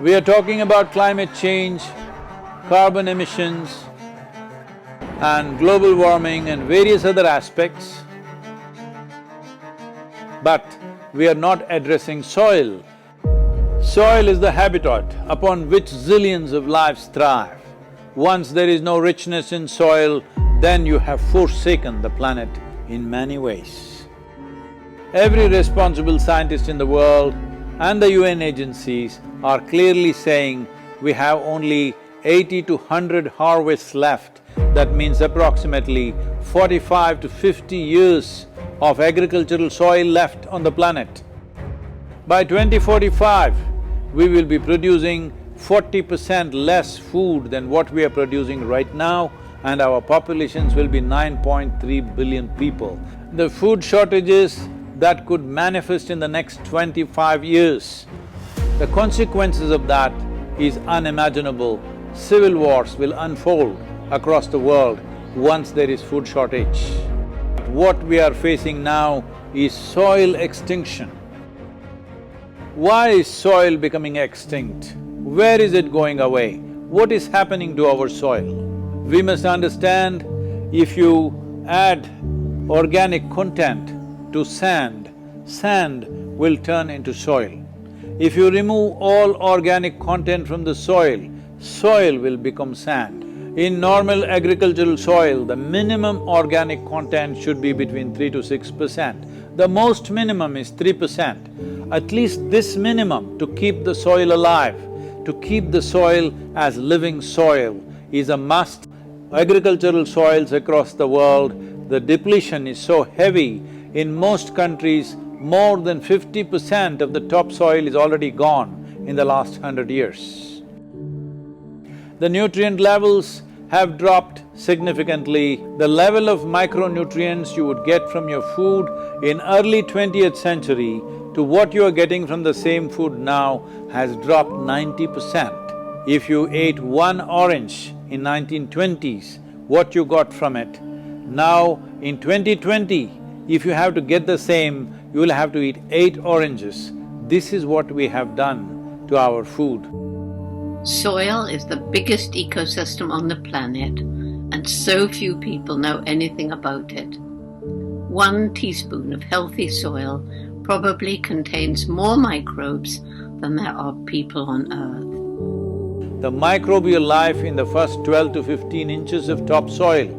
We are talking about climate change, carbon emissions and global warming and various other aspects, but we are not addressing soil. Soil is the habitat upon which zillions of lives thrive. Once there is no richness in soil, then you have forsaken the planet in many ways. Every responsible scientist in the world and the UN agencies are clearly saying we have only 80 to 100 harvests left. That means approximately 45 to 50 years of agricultural soil left on the planet. By 2045, we will be producing 40% less food than what we are producing right now, and our populations will be 9.3 billion people. The food shortages that could manifest in the next 25 years, the consequences of that is unimaginable. Civil wars will unfold across the world once there is food shortage. What we are facing now is soil extinction. Why is soil becoming extinct? Where is it going away? What is happening to our soil? We must understand, if you add organic content to sand, sand will turn into soil. If you remove all organic content from the soil, soil will become sand. In normal agricultural soil, the minimum organic content should be between 3 to 6%. The most minimum is 3%. At least this minimum to keep the soil alive, to keep the soil as living soil is a must. Agricultural soils across the world, the depletion is so heavy, in most countries, more than 50% of the topsoil is already gone in the last 100 years. The nutrient levels have dropped significantly. The level of micronutrients you would get from your food in early 20th century to what you are getting from the same food now has dropped 90%. If you ate one orange in 1920s, what you got from it, now in 2020, if you have to get the same, you will have to eat 8 oranges. This is what we have done to our food. Soil is the biggest ecosystem on the planet, and so few people know anything about it. 1 teaspoon of healthy soil probably contains more microbes than there are people on Earth. The microbial life in the first 12 to 15 inches of topsoil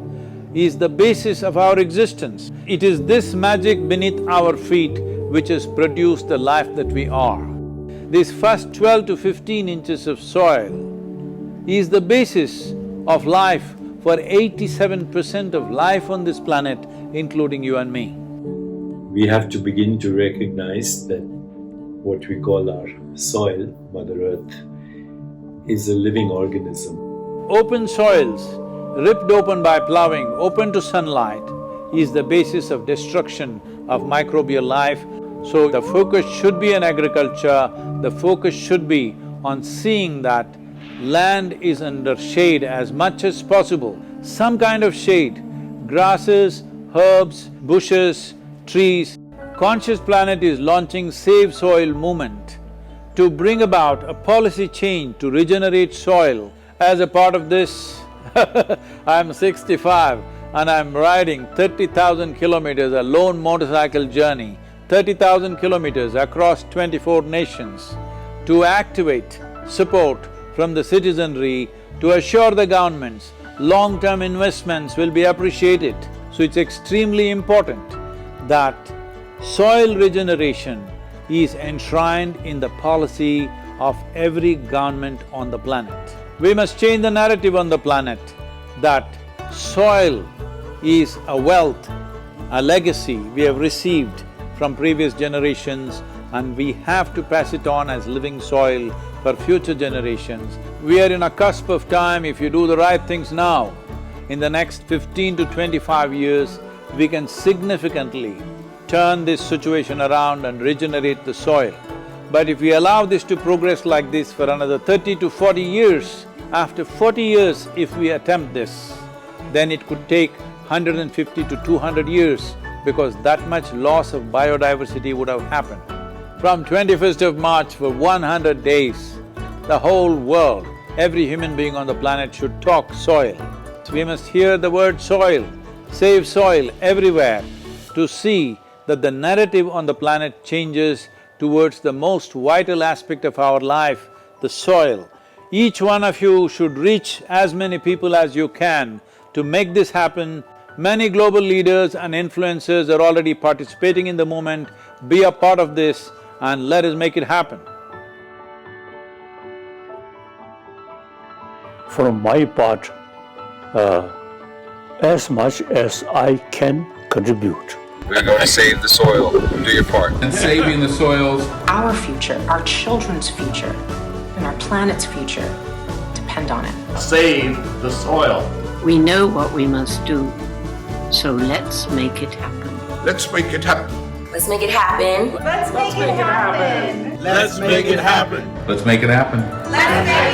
is the basis of our existence. It is this magic beneath our feet which has produced the life that we are. This first 12 to 15 inches of soil is the basis of life for 87% of life on this planet, including you and me. We have to begin to recognize that what we call our soil, Mother Earth, is a living organism. Open soils, ripped open by ploughing, open to sunlight, is the basis of destruction of microbial life. So the focus should be on agriculture, the focus should be on seeing that land is under shade as much as possible, some kind of shade, grasses, herbs, bushes, trees. Conscious Planet is launching Save Soil movement to bring about a policy change to regenerate soil. As a part of this, I'm 65 and I'm riding 30,000 kilometers, a lone motorcycle journey, 30,000 kilometers across 24 nations to activate support from the citizenry to assure the governments long-term investments will be appreciated. So it's extremely important that soil regeneration is enshrined in the policy of every government on the planet. We must change the narrative on the planet that soil is a wealth, a legacy we have received from previous generations, and we have to pass it on as living soil for future generations. We are in a cusp of time. If you do the right things now, in the next 15 to 25 years, we can significantly turn this situation around and regenerate the soil. But if we allow this to progress like this for another 30 to 40 years, after 40 years if we attempt this, then it could take 150 to 200 years because that much loss of biodiversity would have happened. From 21st of March for 100 days, The whole world, every human being on the planet should talk soil. We must hear the word soil, save soil everywhere to see that the narrative on the planet changes towards the most vital aspect of our life, the soil. Each one of you should reach as many people as you can to make this happen. Many global leaders and influencers are already participating in the movement. Be a part of this and let us make it happen. From my part, as much as I can contribute. We're going to save the soil. Do your part. And saving the soils. Our future, our children's future, and our planet's future depend on it. Save the soil. We know what we must do, so let's make it happen. Let's make it happen. Let's make it happen. Let's make it happen. Let's make it happen. Let's make it happen. Let's make it happen.